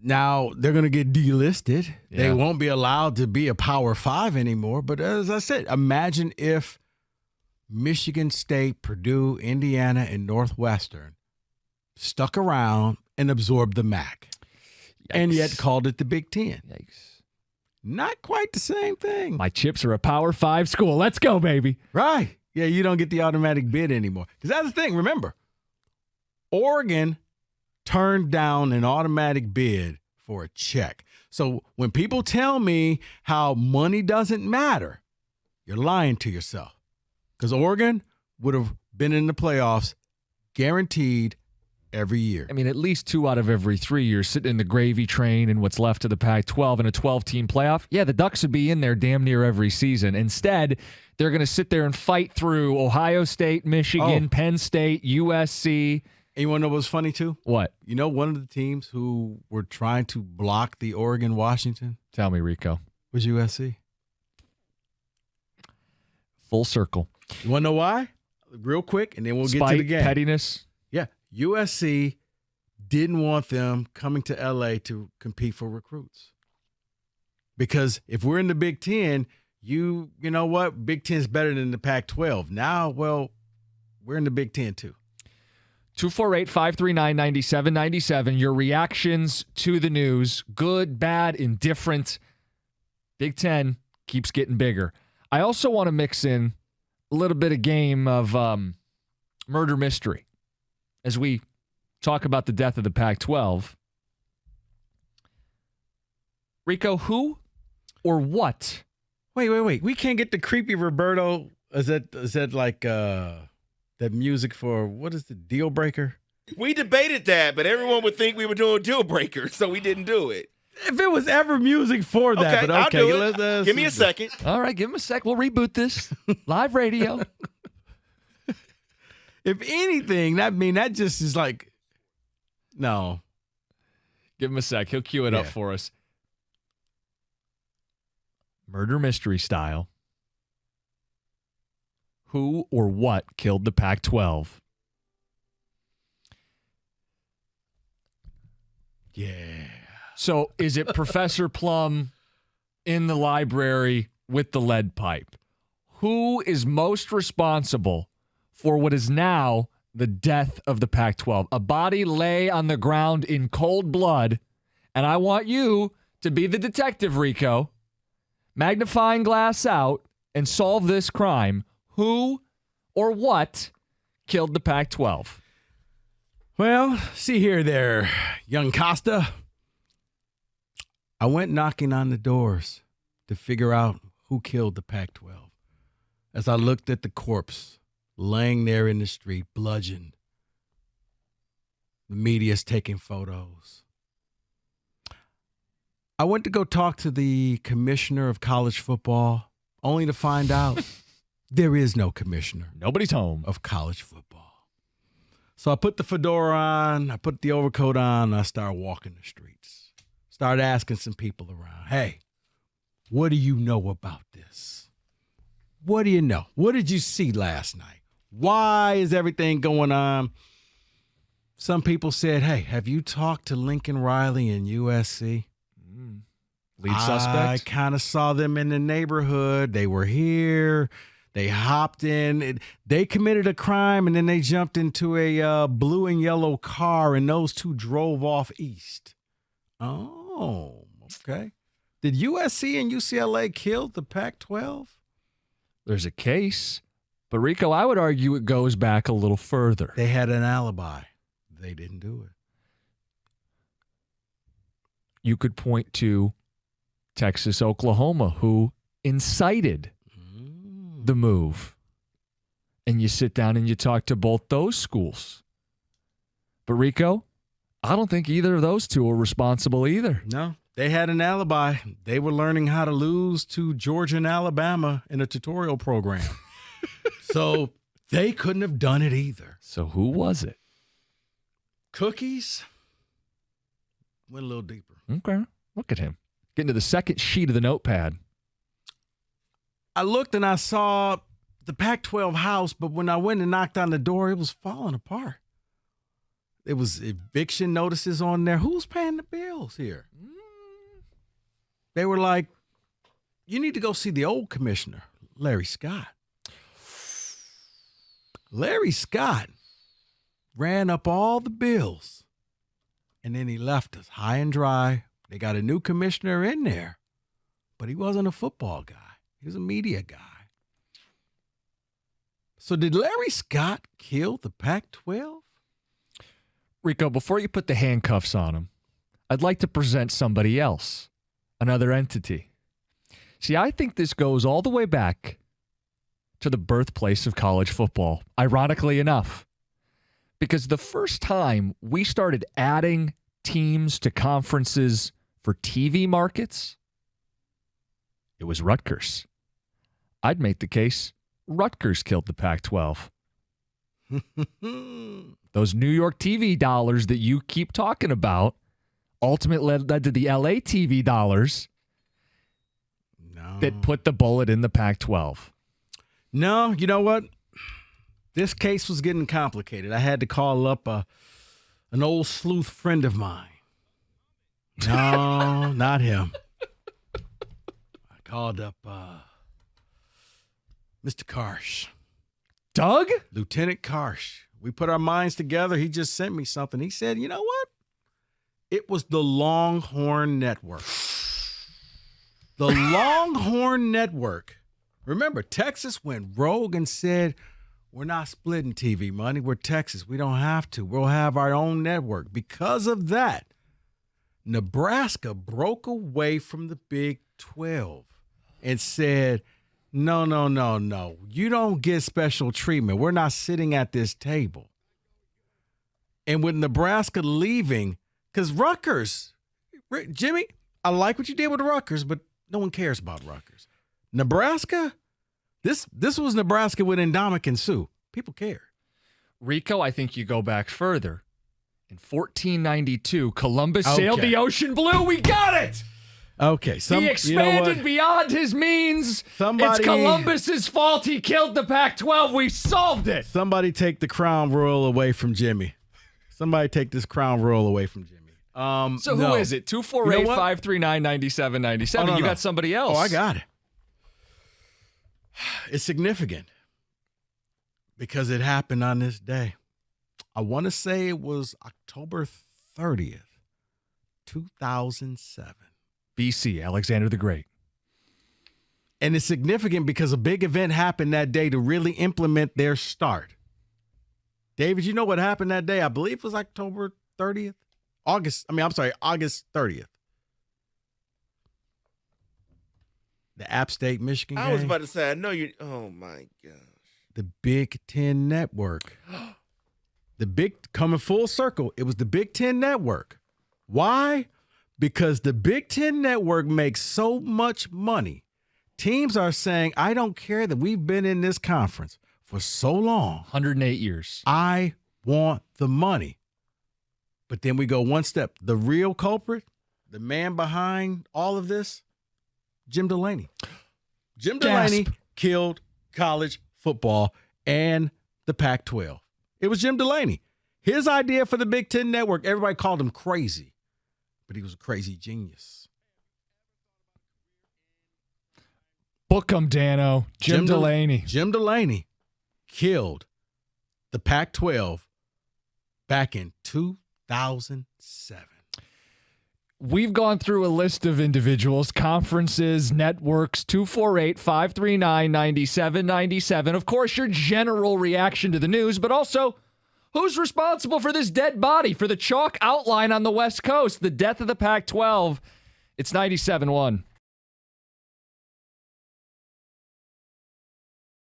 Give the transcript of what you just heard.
Now, they're going to get delisted. Yeah. They won't be allowed to be a Power 5 anymore. But as I said, imagine if Michigan State, Purdue, Indiana, and Northwestern stuck around and absorbed the MAC. Yikes. And yet called it the Big Ten. Yikes. Not quite the same thing. My chips are a Power 5 school. Let's go, baby. Right. Yeah, you don't get the automatic bid anymore. Because that's the thing. Remember, Oregon turned down an automatic bid for a check. So when people tell me how money doesn't matter, you're lying to yourself. Because Oregon would have been in the playoffs guaranteed every year. I mean, at least 2 out of every 3 years sitting in the gravy train and what's left of the Pac-12 in a 12-team playoff. Yeah, the Ducks would be in there damn near every season. Instead, they're going to sit there and fight through Ohio State, Michigan, Penn State, USC. And you want to know what's funny, too? What? You know one of the teams who were trying to block the Oregon-Washington? Tell me, Rico. Was USC. Full circle. You want to know why? Real quick, and then we'll get to Spite, the game. pettiness. Yeah. USC didn't want them coming to L.A. to compete for recruits. Because if we're in the Big Ten, you know what? Big Ten's better than the Pac-12. Now, well, we're in the Big Ten, too. 248-539-9797. Your reactions to the news, good, bad, indifferent. Big Ten keeps getting bigger. I also want to mix in a little bit of game of murder mystery as we talk about the death of the Pac-12. Rico, who or what? Wait. We can't get the creepy Roberto. Is that like that music for, what is the Deal Breaker? We debated that, but everyone would think we were doing Deal Breaker, so we didn't do it. If it was ever music for that, but okay. I'll do it. Give me a second. All right, give him a sec. We'll reboot this. Live radio. If anything, that just is like, no. Give him a sec. He'll cue it up for us. Murder mystery style. Who or what killed the Pac-12? Yeah. So is it Professor Plum in the library with the lead pipe? Who is most responsible for what is now the death of the Pac-12? A body lay on the ground in cold blood, and I want you to be the detective, Rico. Magnifying glass out and solve this crime. Who or what killed the Pac-12? Well, see here there, young Costa. I went knocking on the doors to figure out who killed the Pac-12. As I looked at the corpse laying there in the street, bludgeoned. The media's taking photos. I went to go talk to the commissioner of college football, only to find out there is no commissioner. Nobody's home. Of college football. So I put the fedora on, I put the overcoat on, and I started walking the streets. Started asking some people around, hey, what do you know about this? What do you know? What did you see last night? Why is everything going on? Some people said, hey, have you talked to Lincoln Riley and USC? Lead suspect? I kind of saw them in the neighborhood. They were here. They hopped in. They committed a crime, and then they jumped into a blue and yellow car, and those two drove off east. Oh, okay. Did USC and UCLA kill the Pac-12? There's a case. But, Rico, I would argue it goes back a little further. They had an alibi. They didn't do it. You could point to Texas, Oklahoma, who incited the move. And you sit down and you talk to both those schools. But, Rico, I don't think either of those two are responsible either. No, they had an alibi. They were learning how to lose to Georgia and Alabama in a tutorial program. So they couldn't have done it either. So who was it? Cookies went a little deeper. Okay. Look at him. Getting to the second sheet of the notepad. I looked and I saw the Pac-12 house, but when I went and knocked on the door, it was falling apart. There was eviction notices on there. Who's paying the bills here? They were like, you need to go see the old commissioner, Larry Scott. Larry Scott ran up all the bills, and then he left us high and dry. They got a new commissioner in there, but he wasn't a football guy. He was a media guy. So did Larry Scott kill the Pac-12? Rico, before you put the handcuffs on him, I'd like to present somebody else, another entity. See, I think this goes all the way back to the birthplace of college football, ironically enough, because the first time we started adding teams to conferences for TV markets, it was Rutgers. I'd make the case Rutgers killed the Pac-12. Those New York TV dollars that you keep talking about ultimately led to the LA TV dollars that put the bullet in the Pac-12. No, you know what? This case was getting complicated. I had to call up an old sleuth friend of mine. No, not him. I called up Mr. Karsh. Doug? Lieutenant Karsh. We put our minds together. He just sent me something. He said, you know what? It was the Longhorn Network. The Longhorn Network. Remember, Texas went rogue and said, we're not splitting TV money. We're Texas. We don't have to. We'll have our own network. Because of that, Nebraska broke away from the Big 12 and said, no. You don't get special treatment. We're not sitting at this table. And with Nebraska leaving, because Rutgers, Jimmy, I like what you did with Rutgers, but no one cares about Rutgers. Nebraska, this was Nebraska with Ndamukong Suh. People care. Rico, I think you go back further. In 1492, Columbus sailed the ocean blue. We got it! Okay. He expanded beyond his means. It's Columbus's fault he killed the Pac-12. We solved it. Somebody take the crown royal away from Jimmy. Somebody take this crown royal away from Jimmy. So who is it? 248-539-9797. You got somebody else. Oh, I got it. It's significant because it happened on this day. I want to say it was October 30th, 2007. BC, Alexander the Great. And it's significant because a big event happened that day to really implement their start. David, you know what happened that day? I believe it was October 30th. August 30th. The App State, Michigan game. I was about to say, I know you. Oh, my gosh. The Big Ten Network. Coming full circle, it was the Big Ten Network. Why? Because the Big Ten Network makes so much money. Teams are saying, I don't care that we've been in this conference for so long. 108 years. I want the money. But then we go one step. The real culprit, the man behind all of this, Jim Delaney. Jim Delaney killed college football and the Pac-12. It was Jim Delaney. His idea for the Big Ten Network, everybody called him crazy. But he was a crazy genius. Book him, Dano. Jim Delaney. Jim Delaney killed the Pac-12 back in 2007. We've gone through a list of individuals, conferences, networks, 248-539-9797. Of course, your general reaction to the news, but also who's responsible for this dead body, for the chalk outline on the West Coast, the death of the Pac-12? It's 97.1.